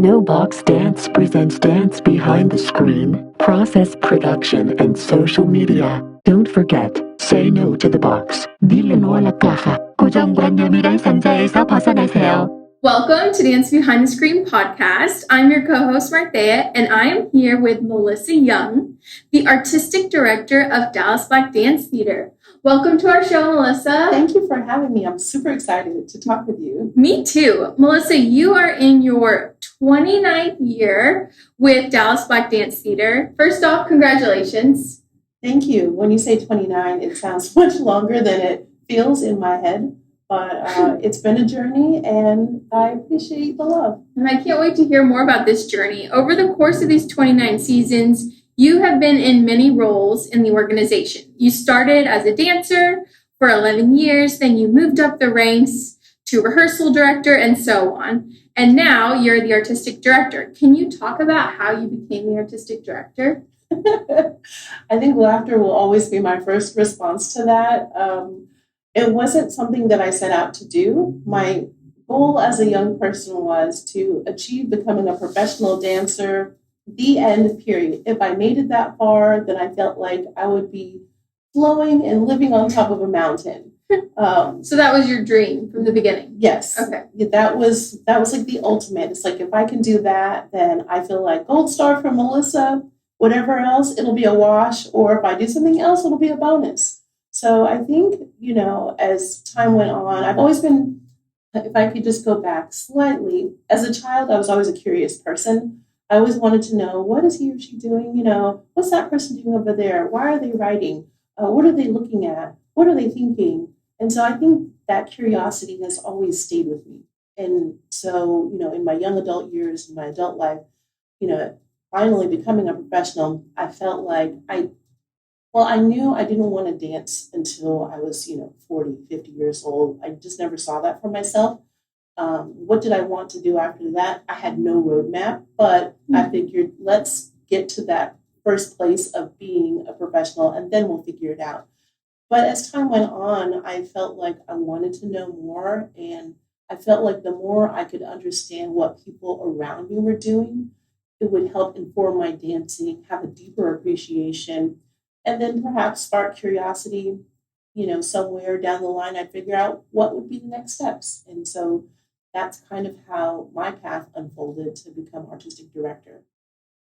No Box Dance presents Dance Behind the Screen, process production, and social media. Don't forget, say no to the box. Dile no a la caja. 고정관념이란 상자에서 벗어나세요. Welcome to Dance Behind the Screen podcast. I'm your co-host Martheya, and I am here with Melissa Young, the artistic director of Dallas Black Dance Theater. Welcome to our show, Melissa. Thank you for having me. I'm super excited to talk with you. Me too. Melissa, you are in your 29th year with Dallas Black Dance Theater. First off, congratulations. Thank you. When you say 29, it sounds much longer than it feels in my head. But it's been a journey, and I appreciate the love. And I can't wait to hear more about this journey. Over the course of these 29 seasons, you have been in many roles in the organization. You started as a dancer for 11 years, then you moved up the ranks to rehearsal director, and so on. And now you're the artistic director. Can you talk about how you became the artistic director? I think laughter will always be my first response to that. It wasn't something that I set out to do. My goal as a young person was to achieve becoming a professional dancer, the end, period. If I made it that far, then I felt like I would be flowing and living on top of a mountain. So that was your dream from the beginning? Yes. Okay. That was like the ultimate. It's like, if I can do that, then I feel like gold star for Melissa. Whatever else, it'll be a wash. Or if I do something else, it'll be a bonus. So I think, as time went on, I've always been, if I could just go back slightly, as a child, I was always a curious person. I always wanted to know, what is he or she doing? What's that person doing over there? Why are they writing? What are they looking at? What are they thinking? And so I think that curiosity has always stayed with me. And so, in my young adult years, in my adult life, finally becoming a professional, I felt like I knew I didn't want to dance until I was, 40, 50 years old. I just never saw that for myself. What did I want to do after that? I had no roadmap, but I figured, let's get to that first place of being a professional, and then we'll figure it out. But as time went on, I felt like I wanted to know more, and I felt like the more I could understand what people around me were doing, it would help inform my dancing, have a deeper appreciation, and then perhaps spark curiosity, somewhere down the line, I'd figure out what would be the next steps. And so that's kind of how my path unfolded to become artistic director.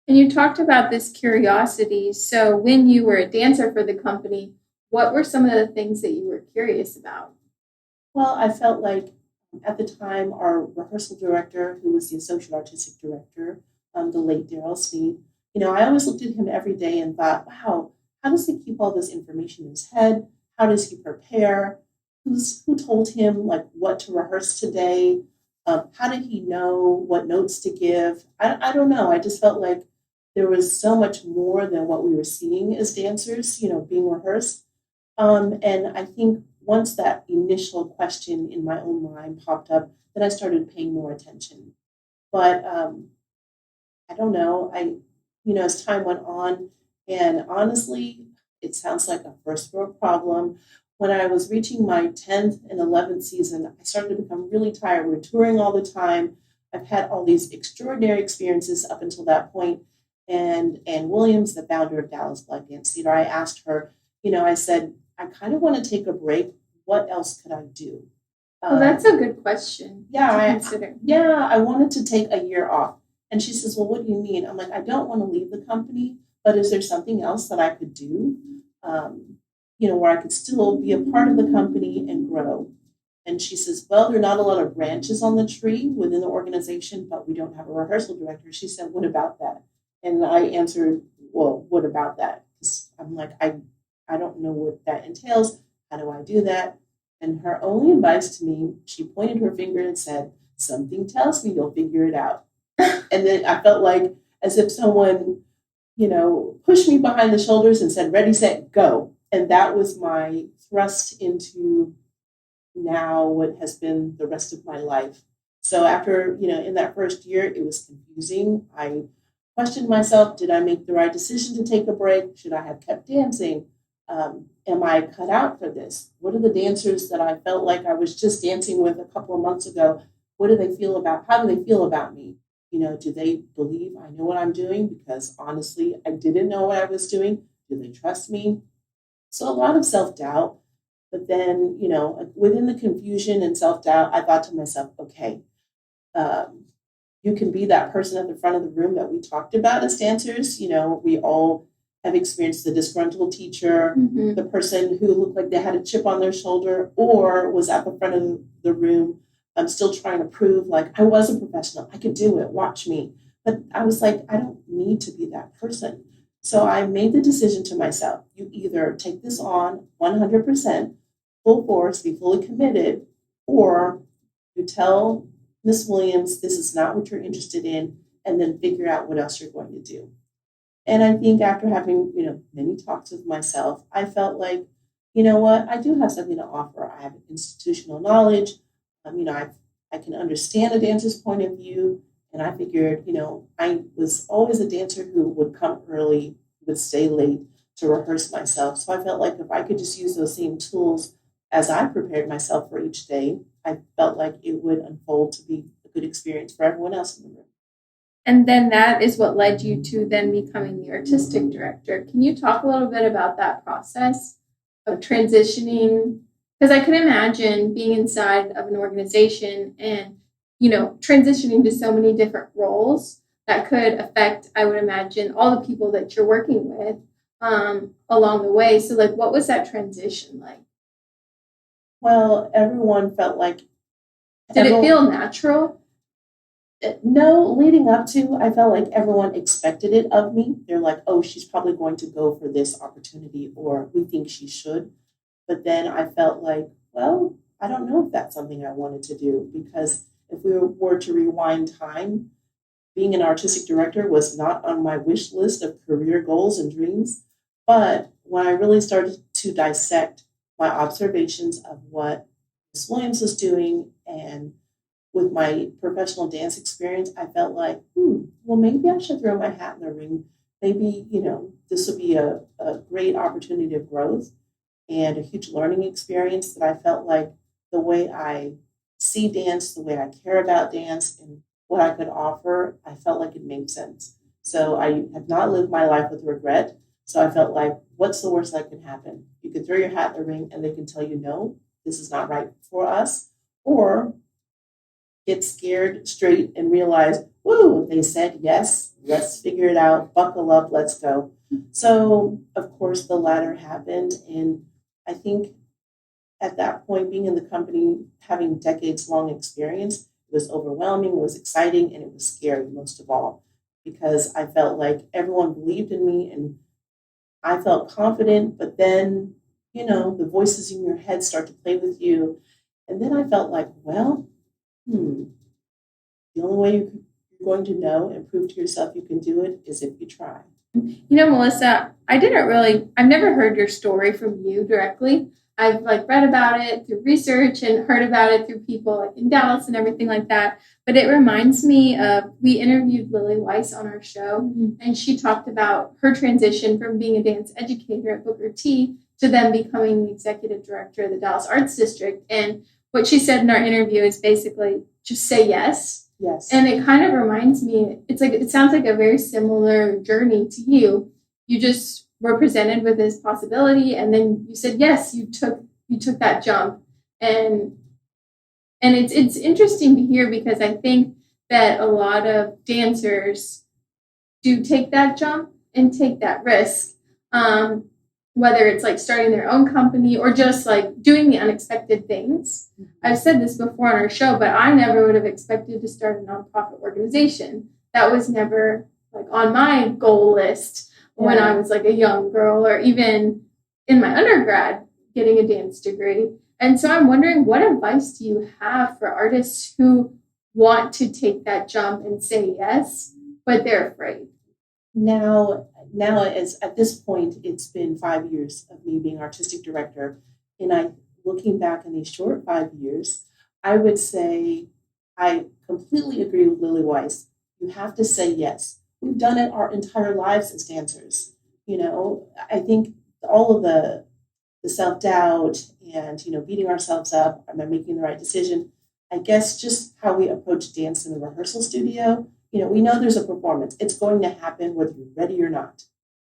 And you talked about this curiosity. So when you were a dancer for the company, what were some of the things that you were curious about? Well, I felt like at the time, our rehearsal director, who was the associate artistic director, the late Daryl Sneed, I always looked at him every day and thought, wow, how does he keep all this information in his head? How does he prepare? Who told him what to rehearse today? How did he know what notes to give? I don't know. I just felt like there was so much more than what we were seeing as dancers, being rehearsed. And I think once that initial question in my own mind popped up, then I started paying more attention. But I don't know. As time went on, and honestly, it sounds like a first world problem. When I was reaching my 10th and 11th season, I started to become really tired. We're touring all the time. I've had all these extraordinary experiences up until that point. And Ann Williams, the founder of Dallas Black Dance Theater, I asked her, I said, I kind of want to take a break. What else could I do? Well, that's a good question to consider. I wanted to take a year off. And she says, well, what do you mean? I'm like, I don't want to leave the company, but is there something else that I could do, where I could still be a part of the company and grow? And she says, well, there are not a lot of branches on the tree within the organization, but we don't have a rehearsal director. She said, what about that? And I answered, well, what about that? Because I'm like, I don't know what that entails. How do I do that? And her only advice to me, she pointed her finger and said, something tells me you'll figure it out. And then I felt like as if someone, pushed me behind the shoulders and said, ready, set, go. And that was my thrust into now what has been the rest of my life. So after, in that first year, it was confusing. I questioned myself, did I make the right decision to take a break? Should I have kept dancing? Am I cut out for this? What are the dancers that I felt like I was just dancing with a couple of months ago? What do they feel about? How do they feel about me? Do they believe I know what I'm doing? Because honestly, I didn't know what I was doing. Do they trust me? So a lot of self doubt. But then, within the confusion and self doubt, I thought to myself, okay, um, you can be that person at the front of the room that we talked about as dancers. We all have experienced the disgruntled teacher, Mm-hmm. the person who looked like they had a chip on their shoulder, or was at the front of the room. I'm still trying to prove like I was a professional. I could do it. Watch me. But I was like, I don't need to be that person. So I made the decision to myself, you either take this on 100%, full force, be fully committed, or you tell Miss Williams, this is not what you're interested in, and then figure out what else you're going to do. And I think after having, many talks with myself, I felt like, you know what, I do have something to offer. I have institutional knowledge. I can understand a dancer's point of view. And I figured, I was always a dancer who would come early, would stay late to rehearse myself. So I felt like if I could just use those same tools as I prepared myself for each day, I felt like it would unfold to be a good experience for everyone else in the room. And then that is what led you to then becoming the artistic director. Can you talk a little bit about that process of transitioning? Because I can imagine being inside of an organization and, transitioning to so many different roles that could affect, I would imagine, all the people that you're working with along the way. So, like, what was that transition like? Well, everyone felt like. Did it feel natural? No, leading up to, I felt like everyone expected it of me. They're like, oh, she's probably going to go for this opportunity, or we think she should. But then I felt like, well, I don't know if that's something I wanted to do, because if we were to rewind time, being an artistic director was not on my wish list of career goals and dreams. But when I really started to dissect my observations of what Miss Williams was doing, and with my professional dance experience, I felt like, well, maybe I should throw my hat in the ring. Maybe, this would be a great opportunity of growth and a huge learning experience that I felt like the way I see dance, the way I care about dance, and what I could offer, I felt like it made sense. So I have not lived my life with regret. So I felt like, what's the worst that can happen? You can throw your hat in the ring and they can tell you, no, this is not right for us. Or get scared straight and realize, woo, they said yes, let's figure it out, buckle up, let's go. So, of course, the latter happened. And I think at that point, being in the company, having decades long experience, it was overwhelming, it was exciting, and it was scary most of all, because I felt like everyone believed in me and I felt confident, but then, the voices in your head start to play with you. And then I felt like, well, the only way you're going to know and prove to yourself you can do it is if you try. Melissa, I've never heard your story from you directly. I've read about it through research and heard about it through people like in Dallas and everything like that. But it reminds me of, we interviewed Lily Weiss on our show, and she talked about her transition from being a dance educator at Booker T to then becoming the executive director of the Dallas Arts District. And what she said in our interview is basically just say yes. Yes. And it kind of reminds me, it sounds like a very similar journey to you. You just were presented with this possibility, and then you said yes. You took that jump, and it's interesting to hear, because I think that a lot of dancers do take that jump and take that risk. Whether it's starting their own company or just doing the unexpected things. I've said this before on our show, but I never would have expected to start a nonprofit organization. That was never on my goal list when I was a young girl, or even in my undergrad getting a dance degree. And so I'm wondering, what advice do you have for artists who want to take that jump and say yes, but they're afraid? Now, as at this point, it's been 5 years of me being artistic director, and looking back in these short 5 years, I would say I completely agree with Lily Weiss. You have to say yes. We've done it our entire lives as dancers. I think all of the self doubt and beating ourselves up, am I making the right decision? I guess just how we approach dance in the rehearsal studio. we know there's a performance. It's going to happen whether you're ready or not.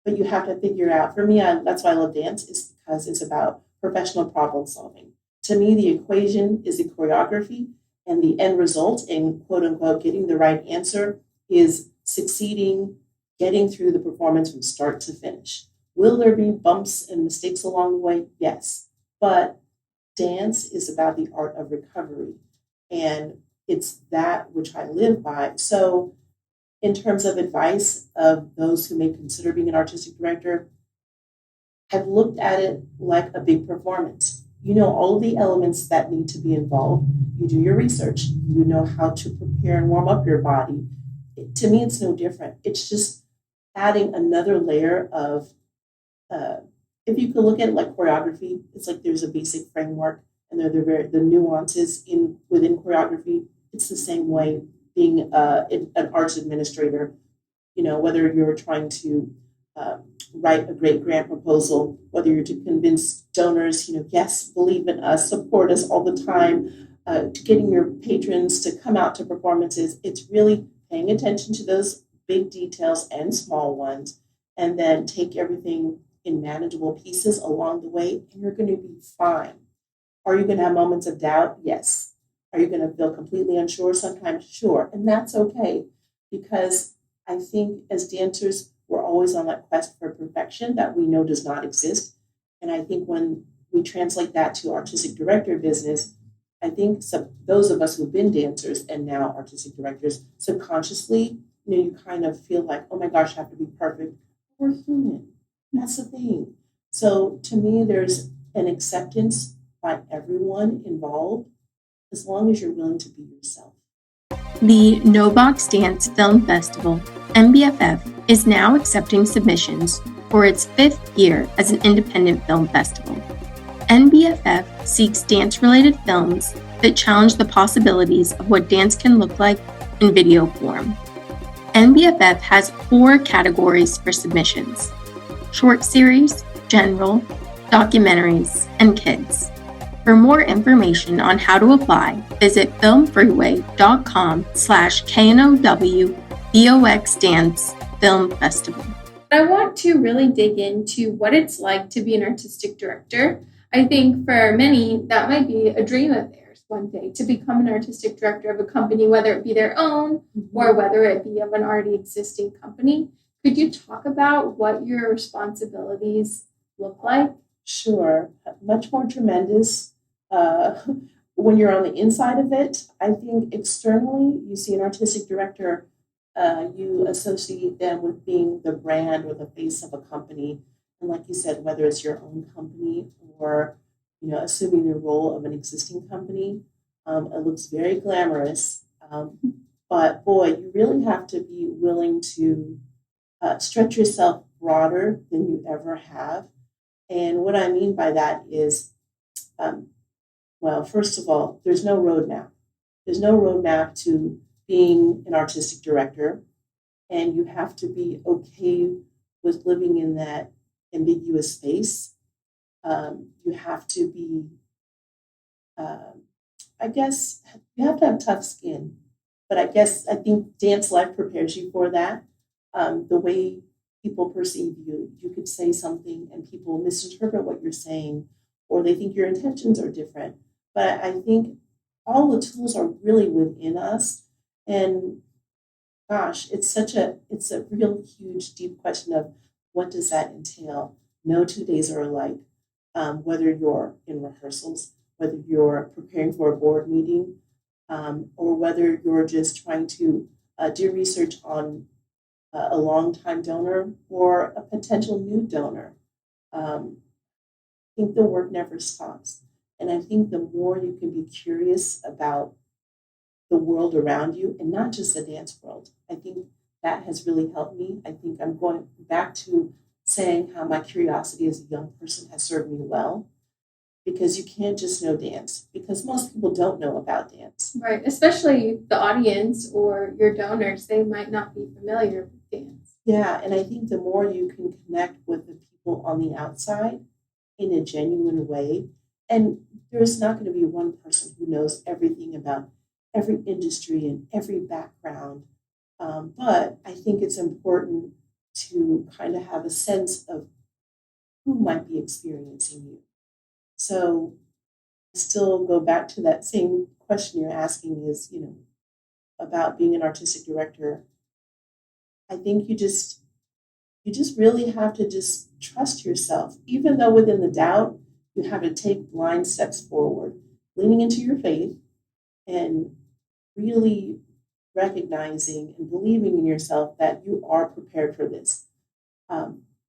But you have to figure out, for me, that's why I love dance, is because it's about professional problem solving. To me, the equation is the choreography, and the end result in quote unquote getting the right answer is succeeding, getting through the performance from start to finish. Will there be bumps and mistakes along the way? Yes. But dance is about the art of recovery. And it's that which I live by. So, in terms of advice of those who may consider being an artistic director, I've looked at it like a big performance. You know all of the elements that need to be involved. You do your research. You know how to prepare and warm up your body. To me, it's no different. It's just adding another layer of, if you could look at it like choreography, it's like there's a basic framework and the nuances within choreography. It's the same way being an arts administrator, whether you're trying to write a great grant proposal, whether you're to convince donors, yes, believe in us, support us all the time, getting your patrons to come out to performances. It's really paying attention to those big details and small ones, and then take everything in manageable pieces along the way, and you're going to be fine. Are you going to have moments of doubt? Yes. Are you going to feel completely unsure sometimes? Sure. And that's okay, because I think as dancers, we're always on that quest for perfection that we know does not exist. And I think when we translate that to artistic director business, I think those of us who've been dancers and now artistic directors, subconsciously, you kind of feel like, oh my gosh, I have to be perfect. We're human. That's the thing. So to me, there's an acceptance by everyone involved, as long as you're willing to be yourself. The No Box Dance Film Festival, NBFF, is now accepting submissions for its 5th year as an independent film festival. NBFF seeks dance-related films that challenge the possibilities of what dance can look like in video form. NBFF has 4 categories for submissions: short series, general, documentaries, and kids. For more information on how to apply, visit filmfreeway.com/KNOW Dance Film Festival. I want to really dig into what it's like to be an artistic director. I think for many, that might be a dream of theirs one day, to become an artistic director of a company, whether it be their own or whether it be of an already existing company. Could you talk about what your responsibilities look like? Sure. Much more tremendous when you're on the inside of it. I think externally, you see an artistic director, you associate them with being the brand or the face of a company. And like you said, whether it's your own company or, assuming the role of an existing company, it looks very glamorous. But boy, you really have to be willing to stretch yourself broader than you ever have. And what I mean by that is, well, first of all, there's no roadmap. There's no roadmap to being an artistic director, and you have to be okay with living in that ambiguous space. You have to be, I guess, you have to have tough skin. But I think dance life prepares you for that. The way people perceive you, you could say something and people misinterpret what you're saying, or they think your intentions are different. But I think all the tools are really within us. And gosh, it's a real huge, deep question of what does that entail? No 2 days are alike. Whether you're in rehearsals, whether you're preparing for a board meeting, or whether you're just trying to do research on a long-time donor or a potential new donor. I think the work never stops. And I think the more you can be curious about the world around you, and not just the dance world, I think that has really helped me. I think I'm going back to saying how my curiosity as a young person has served me well, because you can't just know dance, because most people don't know about dance. Right, especially the audience or your donors, they might not be familiar with dance. Yeah, and I think the more you can connect with the people on the outside in a genuine way, and there's not going to be one person who knows everything about every industry and every background. But I think it's important to kind of have a sense of who might be experiencing you. So still go back to that same question you're asking is, about being an artistic director. I think you just really have to just trust yourself, even though within the doubt, you have to take blind steps forward, leaning into your faith and really recognizing and believing in yourself that you are prepared for this.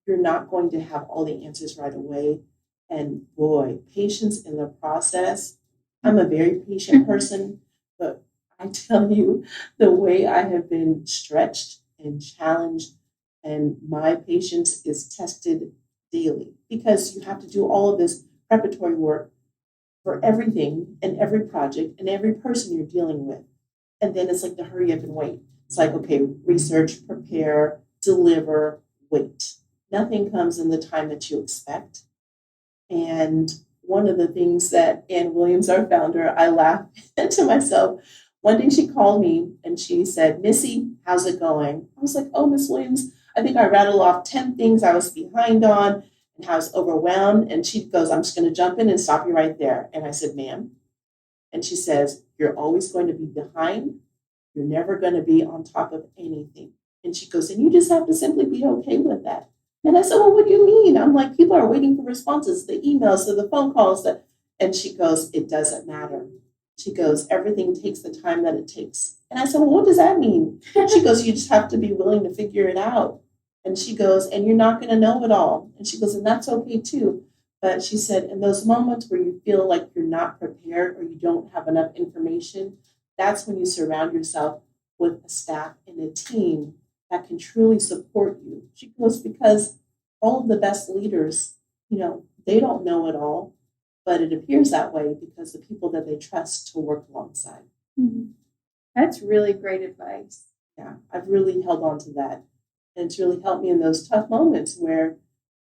You're not going to have all the answers right away. And boy, patience in the process. I'm a very patient person, but I tell you, the way I have been stretched and challenged, and my patience is tested daily because you have to do all of this preparatory work for everything and every project and every person you're dealing with. And then it's like the hurry up and wait. It's like, okay, research, prepare, deliver, wait. Nothing comes in the time that you expect. And one of the things that Ann Williams, our founder, I laughed to myself. One day she called me and she said, Missy, how's it going? I was like, oh, Miss Williams, I think I rattled off 10 things I was behind on and I was overwhelmed. And she goes, I'm just going to jump in and stop you right there. And I said, ma'am. And she says, you're always going to be behind. You're never going to be on top of anything. And she goes, and you just have to simply be okay with that. And I said, well, what do you mean? I'm like, people are waiting for responses, the emails, the phone calls. And she goes, it doesn't matter. She goes, everything takes the time that it takes. And I said, well, what does that mean? She goes, you just have to be willing to figure it out. And she goes, and you're not going to know it all. And she goes, and that's okay too. But she said, in those moments where you feel like you're not prepared or you don't have enough information, that's when you surround yourself with a staff and a team that can truly support you. She goes, because all of the best leaders, they don't know it all, but it appears that way because the people that they trust to work alongside. Mm-hmm. That's really great advice. Yeah, I've really held on to that. And it's really helped me in those tough moments where,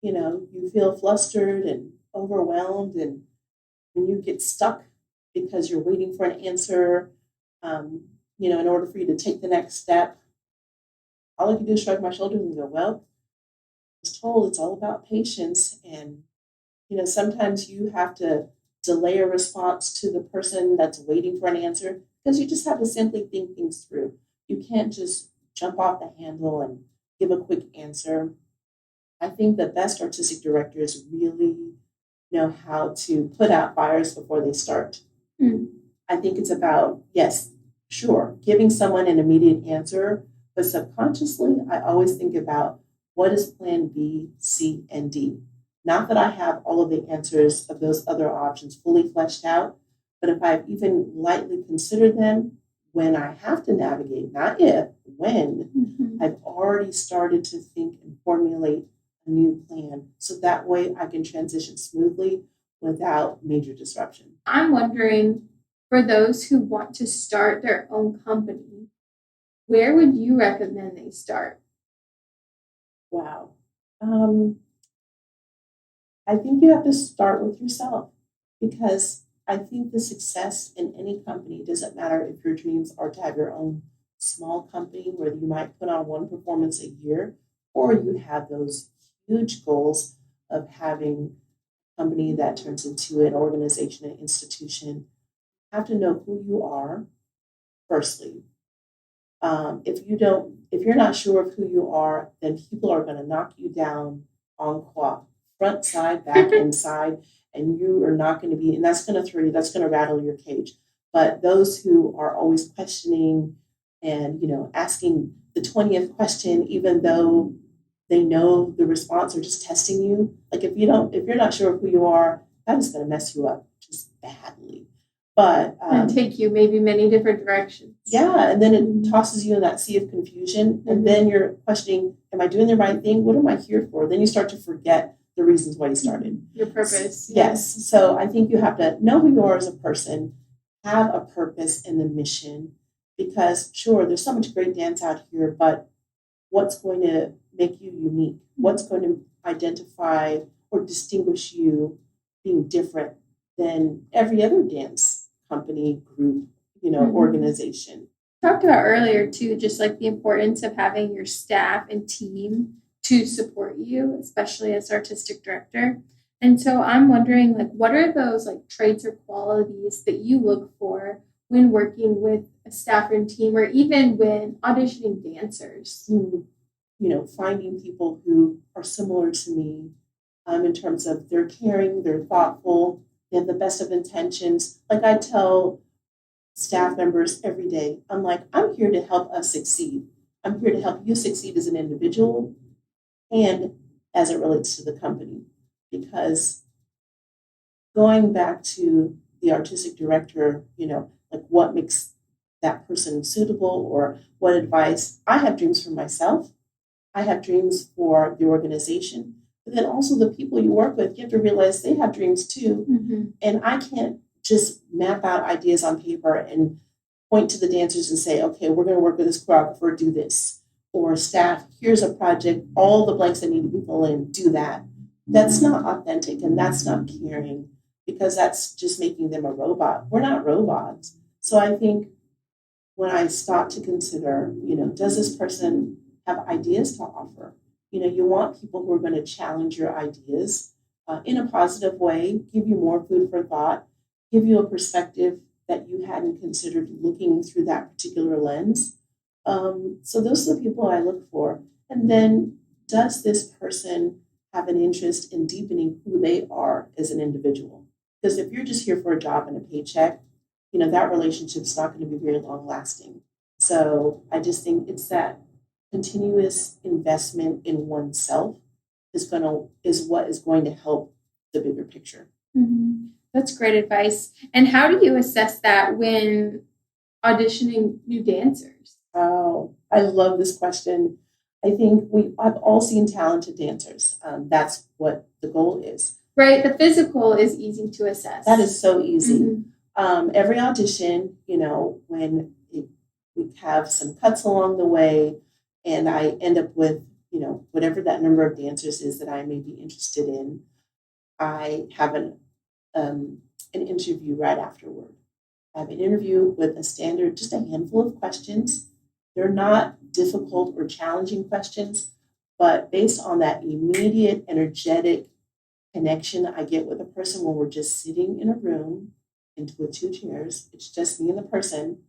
you feel flustered and overwhelmed and when you get stuck because you're waiting for an answer, in order for you to take the next step, all I can do is shrug my shoulders and go, well, I was told it's all about patience. And, sometimes you have to delay a response to the person that's waiting for an answer because you just have to simply think things through. You can't just jump off the handle and give a quick answer. I think the best artistic directors really know how to put out fires before they start. Mm. I think it's about, yes, sure, giving someone an immediate answer, but subconsciously, I always think about what is plan B, C, and D. Not that I have all of the answers of those other options fully fleshed out, but if I've even lightly considered them, when I have to navigate, not if, when, I've already started to think and formulate a new plan. So that way I can transition smoothly without major disruption. I'm wondering, for those who want to start their own company, where would you recommend they start? Wow. I think you have to start with yourself because I think the success in any company doesn't matter if your dreams are to have your own small company where you might put on one performance a year, or you have those huge goals of having a company that turns into an organization, an institution. You have to know who you are, firstly. If you're not sure of who you are, then people are going to knock you down en croix, front, side, back, inside, and you are not going to be, and that's going to throw you, that's going to rattle your cage. But those who are always questioning and, asking the 20th question, even though they know the response or just testing you, like if you're not sure of who you are, that is going to mess you up just badly. But and take you maybe many different directions. Yeah, and then it tosses you in that sea of confusion, and then you're questioning, am I doing the right thing? What am I here for? Then you start to forget the reasons why you started. Your purpose. Yes. So I think you have to know who you are as a person, have a purpose and a mission, because sure, there's so much great dance out here, but what's going to make you unique? What's going to identify or distinguish you being different than every other dance company, group, organization? Talked about earlier too, just like the importance of having your staff and team to support you, especially as artistic director. And so I'm wondering, like, what are those like traits or qualities that you look for when working with a staff and team, or even when auditioning dancers? Finding people who are similar to me in terms of they're caring, they're thoughtful, they have the best of intentions. Like I tell staff members every day, I'm like, I'm here to help us succeed. I'm here to help you succeed as an individual and as it relates to the company. Because going back to the artistic director, like what makes that person suitable or what advice, I have dreams for myself. I have dreams for the organization, but then also the people you work with, you have to realize they have dreams too. Mm-hmm. And I can't just map out ideas on paper and point to the dancers and say, okay, we're going to work with this choreographer, do this. Or staff, here's a project, all the blanks that need to be filled in, do that. That's not authentic and that's not caring, because that's just making them a robot. We're not robots. So I think when I stop to consider, does this person have ideas to offer? You want people who are going to challenge your ideas in a positive way, give you more food for thought, give you a perspective that you hadn't considered looking through that particular lens. So those are the people I look for. And then, does this person have an interest in deepening who they are as an individual? Because if you're just here for a job and a paycheck, that relationship's not going to be very long lasting. So I just think it's that continuous investment in oneself is what is going to help the bigger picture. Mm-hmm. That's great advice. And how do you assess that when auditioning new dancers? Oh, I love this question. I think I've all seen talented dancers. That's what the goal is. Right. The physical is easy to assess. That is so easy. Mm-hmm. Every audition, when we have some cuts along the way, and I end up with, whatever that number of dancers is that I may be interested in, I have an interview right afterward. I have an interview with a standard, just a handful of questions. They're not difficult or challenging questions, but based on that immediate, energetic connection I get with a person when we're just sitting in a room with two chairs, it's just me and the person,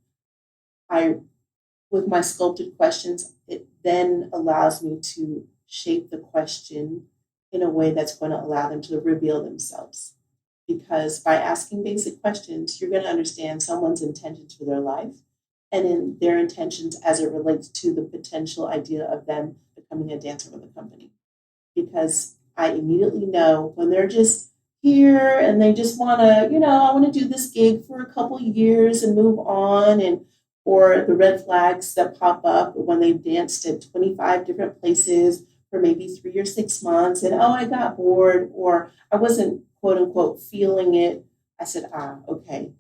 with my sculpted questions, it then allows me to shape the question in a way that's going to allow them to reveal themselves. Because by asking basic questions, you're going to understand someone's intentions for their life and in their intentions as it relates to the potential idea of them becoming a dancer with a company. Because I immediately know when they're just here and they just want to, I want to do this gig for a couple years and move on, or the red flags that pop up when they've danced at 25 different places for maybe 3 or 6 months and, I got bored, or I wasn't, quote unquote, feeling it. I said, okay,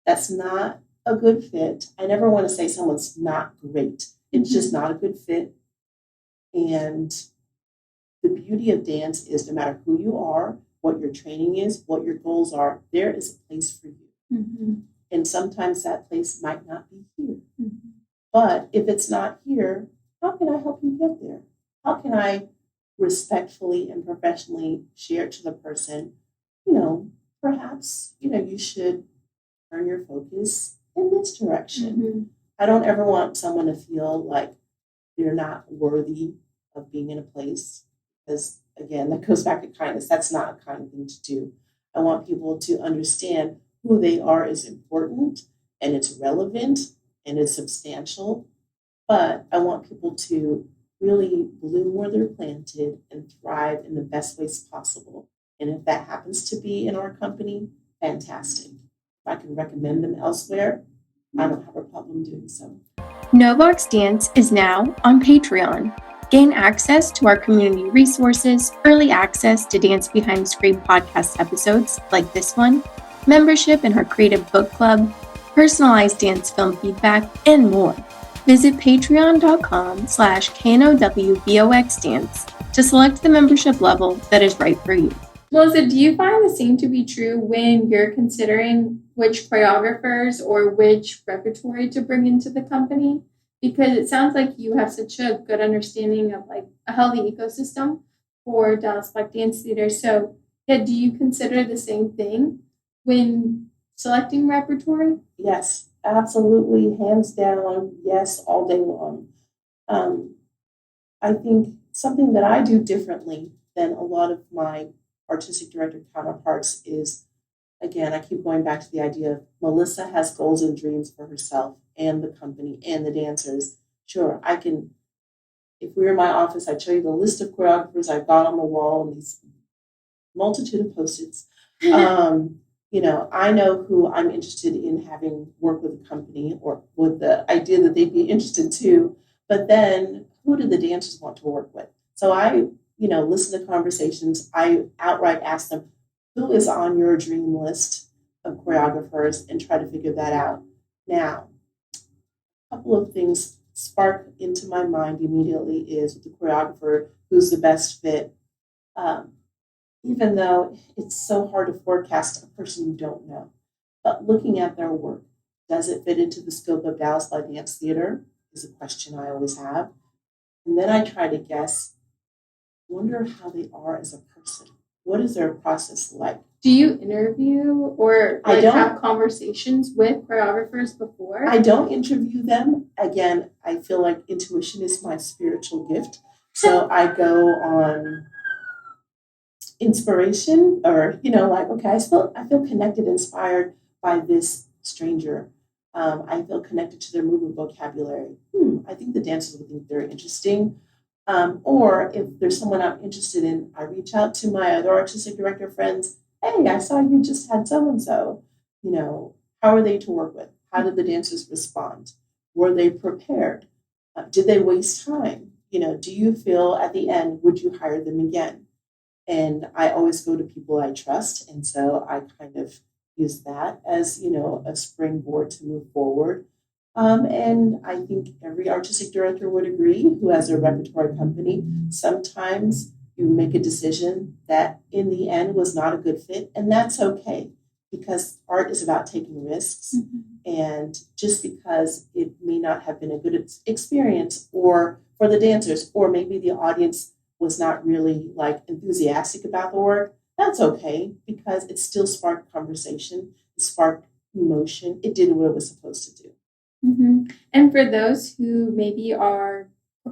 that's not a good fit. I never want to say someone's not great. It's just not a good fit. And the beauty of dance is no matter who you are, what your training is, what your goals are, there is a place for you. Mm-hmm. And sometimes that place might not be here. Mm-hmm. But if it's not here, how can I help you get there? How can I respectfully and professionally share it to the person? Perhaps, you should turn your focus in this direction. Mm-hmm. I don't ever want someone to feel like they're not worthy of being in a place, because again, that goes back to kindness. That's not a kind thing to do. I want people to understand who they are is important and it's relevant and it's substantial, but I want people to really bloom where they're planted and thrive in the best ways possible. And if that happens to be in our company, fantastic. If I can recommend them elsewhere, I don't have a problem doing so. No Box Dance is now on Patreon. Gain access to our community resources, early access to Dance Behind the Screen podcast episodes like this one, membership in our creative book club, personalized dance film feedback, and more. Visit patreon.com/KNOWBOXDance to select the membership level that is right for you. Melissa, do you find the same to be true when you're considering which choreographers or which repertory to bring into the company? Because it sounds like you have such a good understanding of like a healthy ecosystem for Dallas Black Dance Theater. So, yeah, do you consider the same thing when selecting repertory? Yes, absolutely, hands down, yes, all day long. I think something that I do differently than a lot of my artistic director counterparts is, again, I keep going back to the idea of Melissa has goals and dreams for herself and the company and the dancers. Sure, I can, if we were in my office, I'd show you the list of choreographers I've got on the wall and these multitude of post-its. I know who I'm interested in having work with a company or with the idea that they'd be interested too. But then who do the dancers want to work with? So I, listen to conversations. I outright ask them, who is on your dream list of choreographers and try to figure that out. Now, a couple of things spark into my mind immediately is with the choreographer who's the best fit. Even though it's so hard to forecast a person you don't know. But looking at their work, does it fit into the scope of Dallas Black Dance Theater? Is a question I always have. And then I try to guess, wonder how they are as a person. What is their process like? Do you interview or have conversations with choreographers before? I don't interview them. Again, I feel like intuition is my spiritual gift. So I go on inspiration or, okay, I feel connected, inspired by this stranger. I feel connected to their movement vocabulary. I think the dancers would think they're interesting. Or if there's someone I'm interested in, I reach out to my other artistic director friends. Hey, I saw you just had so-and-so. How are they to work with? How did the dancers respond? Were they prepared? Did they waste time? Do you feel at the end, would you hire them again? And I always go to people I trust. And so I kind of use that as, a springboard to move forward. And I think every artistic director would agree who has a repertory company. Sometimes you make a decision that in the end was not a good fit. And that's okay because art is about taking risks. Mm-hmm. And just because it may not have been a good experience or for the dancers, or maybe the audience was not really enthusiastic about the work, that's okay because it still sparked conversation, it sparked emotion, it did what it was supposed to do. Mm-hmm. And for those who maybe are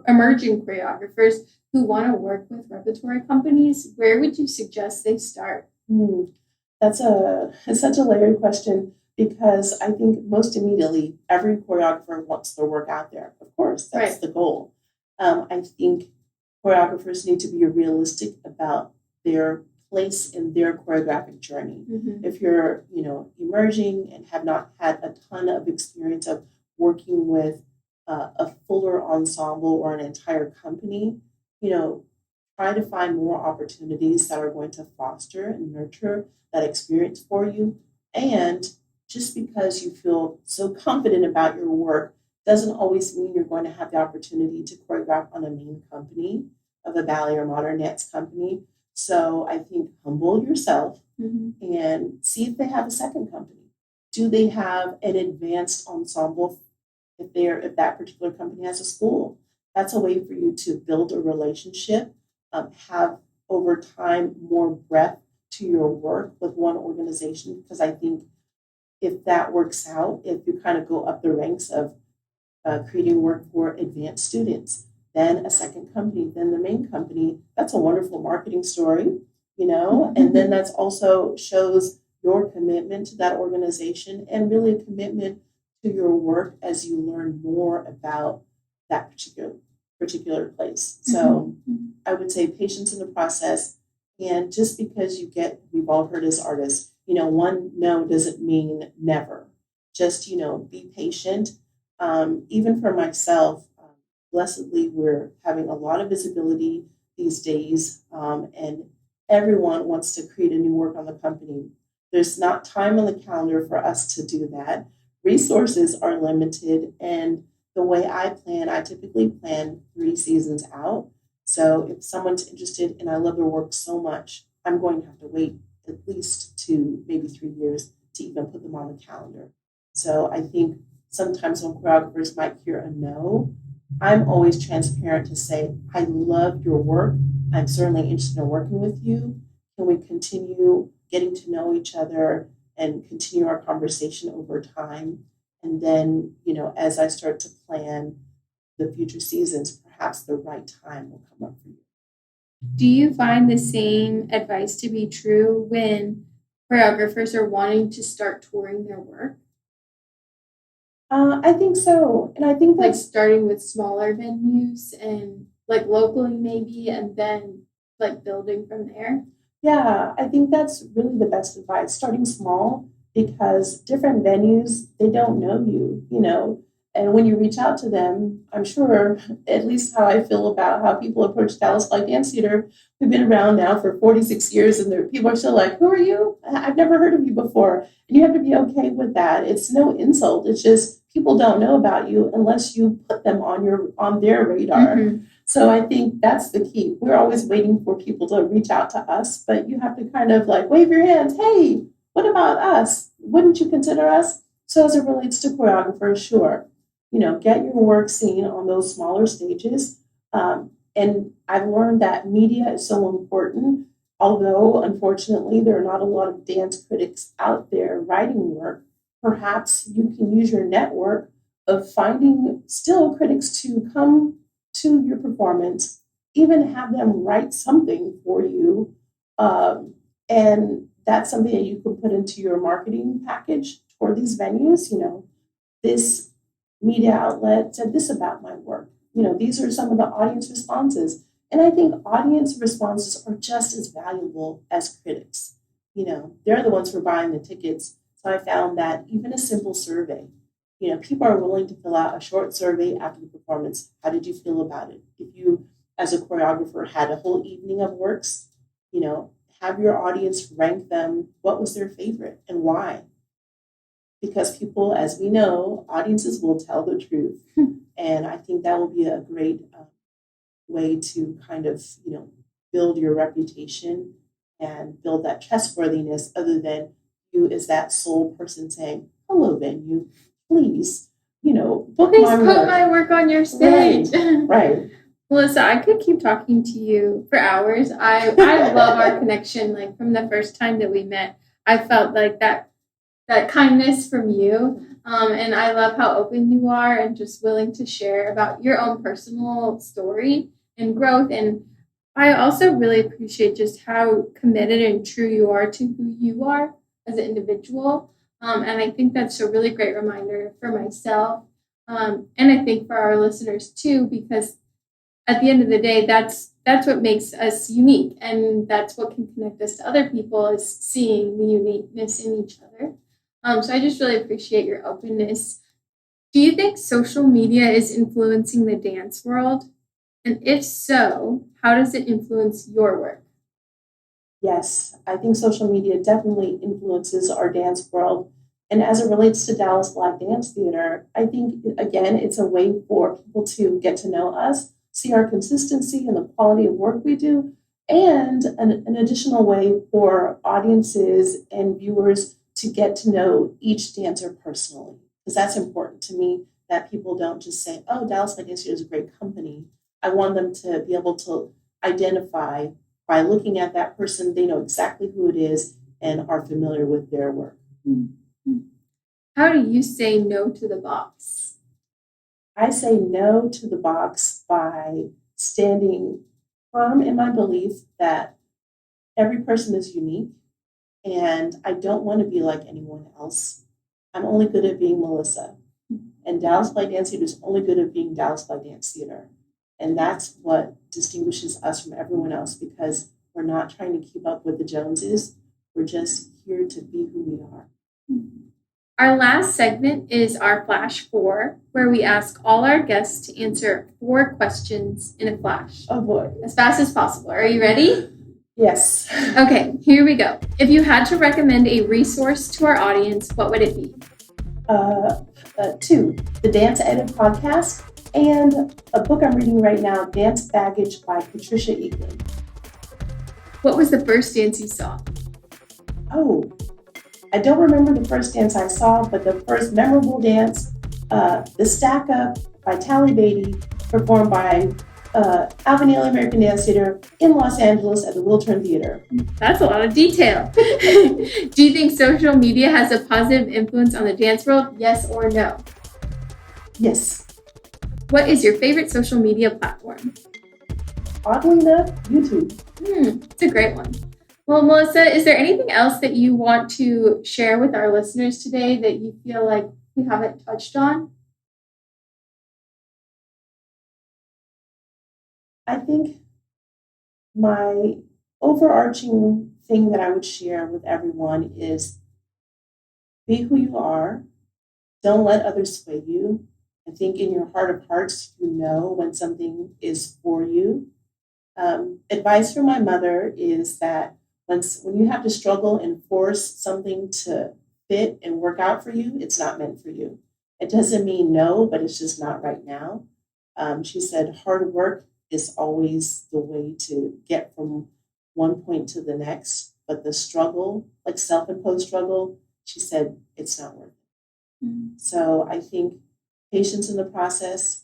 emerging choreographers who want to work with repertory companies, where would you suggest they start? It's such a layered question because I think most immediately every choreographer wants their work out there. Of course, that's right. The goal. I think choreographers need to be realistic about their place in their choreographic journey. Mm-hmm. If you're, emerging and have not had a ton of experience of working with a fuller ensemble or an entire company, try to find more opportunities that are going to foster and nurture that experience for you. And just because you feel so confident about your work doesn't always mean you're going to have the opportunity to choreograph on a main company of a ballet or modern dance company. So I think humble yourself mm-hmm. and see if they have a second company. Do they have an advanced ensemble if that particular company has a school? That's a way for you to build a relationship, have over time more breadth to your work with one organization. Because I think if that works out, if you kind of go up the ranks of creating work for advanced students, then a second company, then the main company, that's a wonderful marketing story, mm-hmm. and then that's also shows your commitment to that organization and really a commitment to your work as you learn more about that particular place. Mm-hmm. So I would say patience in the process. And just because we've all heard as artists, one no doesn't mean never. Just, be patient. Even for myself, blessedly, we're having a lot of visibility these days, and everyone wants to create a new work on the company. There's not time on the calendar for us to do that. Resources are limited, and the way I typically plan 3 seasons out. So if someone's interested and I love their work so much, I'm going to have to wait at least 2, maybe 3 years to even put them on the calendar. So I think sometimes when choreographers might hear a no, I'm always transparent to say, I love your work. I'm certainly interested in working with you. Can we continue getting to know each other and continue our conversation over time? And then, as I start to plan the future seasons, perhaps the right time will come up for you. Do you find the same advice to be true when choreographers are wanting to start touring their work? I think so. And I think Like that's starting with smaller venues and like locally maybe, and then like building from there? Yeah, I think that's really the best advice. Starting small because different venues, they don't know you. And when you reach out to them, I'm sure, at least how I feel about how people approach Dallas Light Dance Theater. We've been around now for 46 years, and people are still like, "Who are you? I've never heard of you before." And you have to be okay with that. It's no insult. It's just people don't know about you unless you put them on their radar. Mhm. So I think that's the key. We're always waiting for people to reach out to us, but you have to kind of like wave your hands. Hey, what about us? Wouldn't you consider us? So as it relates to choreographers, sure, get your work seen on those smaller stages. And I've learned that media is so important. Although, unfortunately, there are not a lot of dance critics out there writing work, perhaps you can use your network of finding still critics to come to your performance, even have them write something for you. And that's something that you can put into your marketing package for these venues. This media outlet said this about my work. These are some of the audience responses. And I think audience responses are just as valuable as critics. They're the ones who are buying the tickets. So I found that even a simple survey, people are willing to fill out a short survey after the performance. How did you feel about it? If you, as a choreographer, had a whole evening of works, have your audience rank them. What was their favorite and why? Because people, as we know, audiences will tell the truth. And I think that will be a great way to kind of, build your reputation and build that trustworthiness other than you as that sole person saying, hello, venue, please, book Please my put work. my work on your stage. Right. Melissa, I could keep talking to you for hours. I love our connection. Like from the first time that we met, I felt like that kindness from you. And I love how open you are and just willing to share about your own personal story and growth. And I also really appreciate just how committed and true you are to who you are as an individual. And I think that's a really great reminder for myself. And I think for our listeners too, because at the end of the day, that's what makes us unique. And that's what can connect us to other people is seeing the uniqueness in each other. So I just really appreciate your openness. Do you think social media is influencing the dance world? And if so, how does it influence your work? Yes, I think social media definitely influences our dance world. And as it relates to Dallas Black Dance Theater, I think, again, it's a way for people to get to know us, see our consistency and the quality of work we do, and an additional way for audiences and viewers to get to know each dancer personally. Because that's important to me, that people don't just say, oh, Dallas Black Dance Theater is a great company. I want them to be able to identify by looking at that person, they know exactly who it is and are familiar with their work. How do you say no to the box? I say no to the box by standing firm in my belief that every person is unique and I don't want to be like anyone else. I'm only good at being Melissa. And Dallas Light Dance Theater is only good at being Dallas Light Dance Theater. And that's what distinguishes us from everyone else because we're not trying to keep up with the Joneses. We're just here to be who we are. Our last segment is our Flash 4, where we ask all our guests to answer 4 questions in a flash. Oh boy. As fast as possible. Are you ready? Yes. Okay, here we go. If you had to recommend a resource to our audience, what would it be? 2, the Dance Edit podcast, and a book I'm reading right now, Dance Baggage by Patricia Eaglin. What was the first dance you saw? Oh, I don't remember the first dance I saw, but the first memorable dance, the Stack Up by Tally Beatty, performed by Alvin Ailey American Dance Theater in Los Angeles at the Wiltern Theater. That's a lot of detail. Do you think social media has a positive influence on the dance world? Yes or no? Yes. What is your favorite social media platform? Oddly enough, YouTube. It's a great one. Well, Melissa, is there anything else that you want to share with our listeners today that you feel like we haven't touched on? I think my overarching thing that I would share with everyone is be who you are. Don't let others sway you. I think in your heart of hearts, you know when something is for you. Advice from my mother is that when you have to struggle and force something to fit and work out for you, it's not meant for you. It doesn't mean no, but it's just not right now. She said hard work is always the way to get from one point to the next. But the struggle, like self-imposed struggle, she said it's not worth it. So I think patience in the process,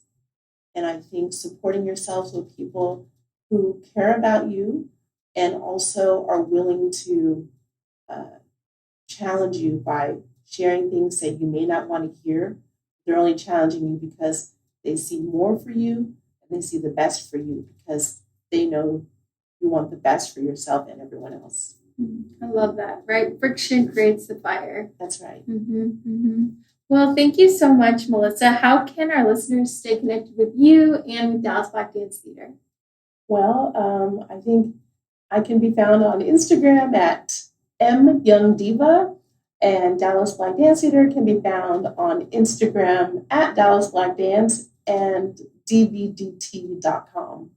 and I think supporting yourselves with people who care about you and also are willing to challenge you by sharing things that you may not want to hear. They're only challenging you because they see more for you and they see the best for you because they know you want the best for yourself and everyone else. I love that, right? Friction creates the fire. That's right. Well, thank you so much, Melissa. How can our listeners stay connected with you and with Dallas Black Dance Theater? Well, I think I can be found on Instagram at myoungdiva, and Dallas Black Dance Theater can be found on Instagram at Dallas Black Dance and DBDT.com.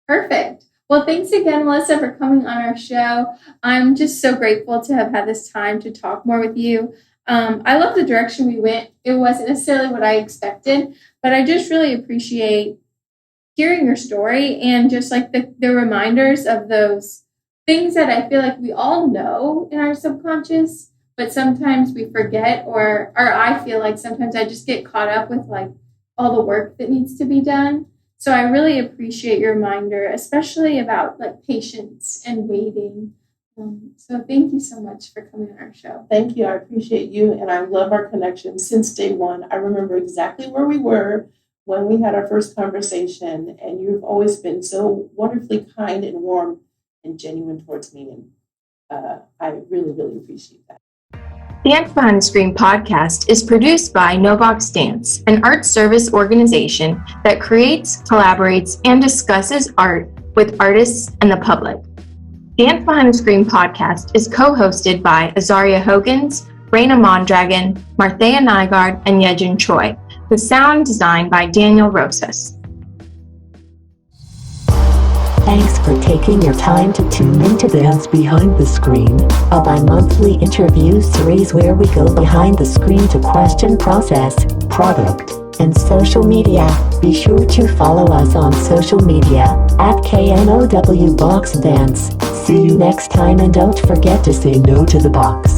Perfect. Well, thanks again, Melissa, for coming on our show. I'm just so grateful to have had this time to talk more with you. I love the direction we went. It wasn't necessarily what I expected, but I just really appreciate hearing your story and just like the reminders of those things that I feel like we all know in our subconscious, but sometimes we forget, or I feel like sometimes I just get caught up with like all the work that needs to be done. So I really appreciate your reminder, especially about like patience and waiting. So thank you so much for coming on our show. Thank you. I appreciate you, and I love our connection since day one. I remember exactly where we were when we had our first conversation, and you've always been so wonderfully kind and warm and genuine towards me, and I really, really appreciate that. Dance Behind the Screen podcast is produced by No Box Dance, an art service organization that creates, collaborates, and discusses art with artists and the public. Dance Behind the Screen podcast is co-hosted by Azaria Hogans, Raina Mondragon, Martheya Nygaard, and Yejin Choi, with sound design by Daniel Rosas. Thanks for taking your time to tune into Dance Behind the Screen, a bi-monthly interview series where we go behind the screen to question process, product, and social media. Be sure to follow us on social media at KNOW Box Dance. See you next time, and don't forget to say no to the box.